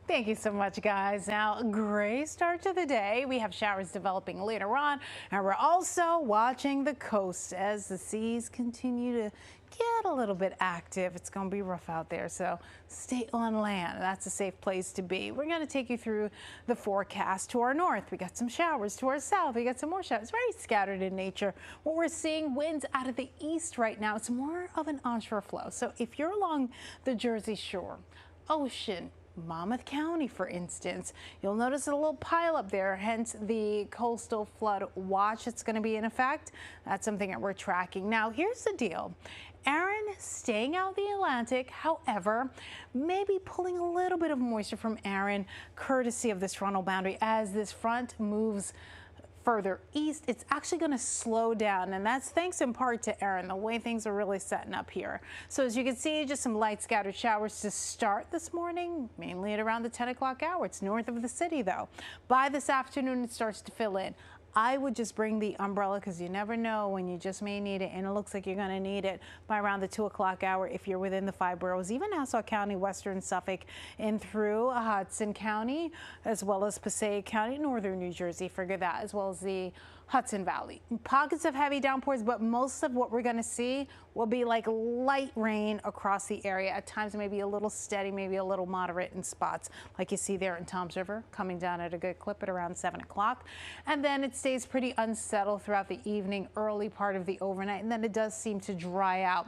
Thank you so much, guys. Now, gray start to the day. We have showers developing later on, and we're also watching the coast as the seas continue to get a little bit active. It's going to be rough out there, so stay on land. That's a safe place to be. We're going to take you through the forecast. To our north, we got some showers. To our south, we got some more showers. Very scattered in nature. What we're seeing, winds out of the east right now. It's more of an onshore flow. So if you're along the Jersey Shore, Ocean, Monmouth County, for instance, you'll notice a little pile up there, hence the coastal flood watch that's going to be in effect. That's something that we're tracking. Now, here's the deal. Erin staying out the Atlantic, however, maybe pulling a little bit of moisture from Erin, courtesy of this frontal boundary. As this front moves further east, it's actually going to slow down, and that's thanks in part to Erin, the way things are really setting up here. So as you can see, just some light scattered showers to start this morning, mainly at around the 10 o'clock hour. It's north of the city, though. By this afternoon, it starts to fill in. I would just bring the umbrella because you never know when you just may need it, and it looks like you're going to need it by around the 2 o'clock hour if you're within the 5 boroughs, even Nassau County, Western Suffolk, and through Hudson County, as well as Passaic County, northern New Jersey, figure that, as well as the Hudson Valley. Pockets of heavy downpours, but most of what we're going to see will be like light rain across the area. At times, maybe a little steady, maybe a little moderate in spots, like you see there in Toms River, coming down at a good clip at around 7 o'clock. And then it stays pretty unsettled throughout the evening, early part of the overnight, and then it does seem to dry out.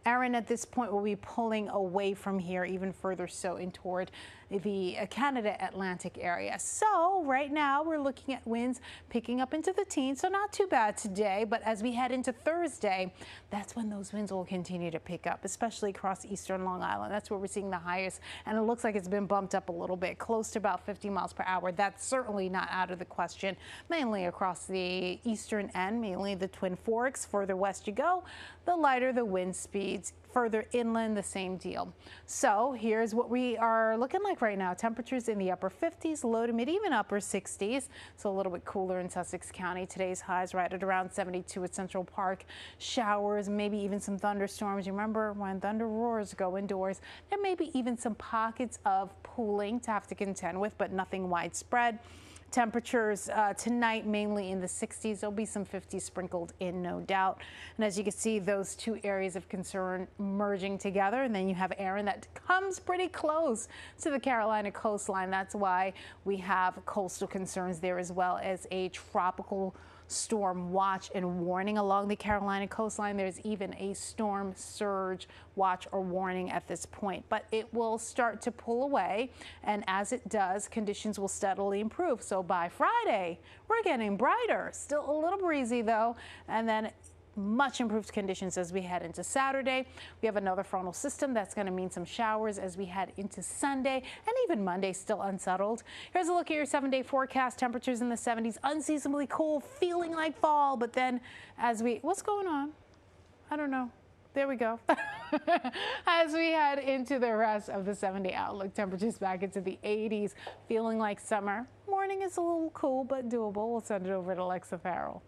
Erin at this point will be pulling away from here even further so in toward the Canada Atlantic area. So right now we're looking at winds picking up into the teens, so not too bad today, but as we head into Thursday, that's when those winds will continue to pick up, especially across eastern Long Island. That's where we're seeing the highest, and it looks like it's been bumped up a little bit, close to about 50 miles per hour. That's certainly not out of the question, mainly across the eastern end, mainly the Twin Forks. Further west you go, the lighter the wind speed. Further inland, the same deal. So here's what we are looking like right now. Temperatures in the upper 50s, low to mid, even upper 60s. So a little bit cooler in Sussex County. Today's highs right at around 72 at Central Park. Showers, maybe even some thunderstorms. You remember when thunder roars, go indoors. There may be even some pockets of pooling to have to contend with, but nothing widespread. Temperatures tonight mainly in the 60s. There'll be some 50s sprinkled in, no doubt. And as you can see, those two areas of concern merging together. And then you have Erin that comes pretty close to the Carolina coastline. That's why we have coastal concerns there, as well as a tropical storm watch and warning along the Carolina coastline. There's even a storm surge watch or warning at this point, but it will start to pull away, and as it does, conditions will steadily improve. So by Friday, we're getting brighter, still a little breezy though, and then much improved conditions as we head into Saturday. We have another frontal system that's going to mean some showers as we head into Sunday, and even Monday still unsettled. Here's a look at your 7-day forecast. Temperatures in the 70s, unseasonably cool, feeling like fall, but then what's going on? I don't know. There we go. As we head into the rest of the 7-day outlook, temperatures back into the 80s, feeling like summer. Morning is a little cool, but doable. We'll send it over to Alexa Farrell.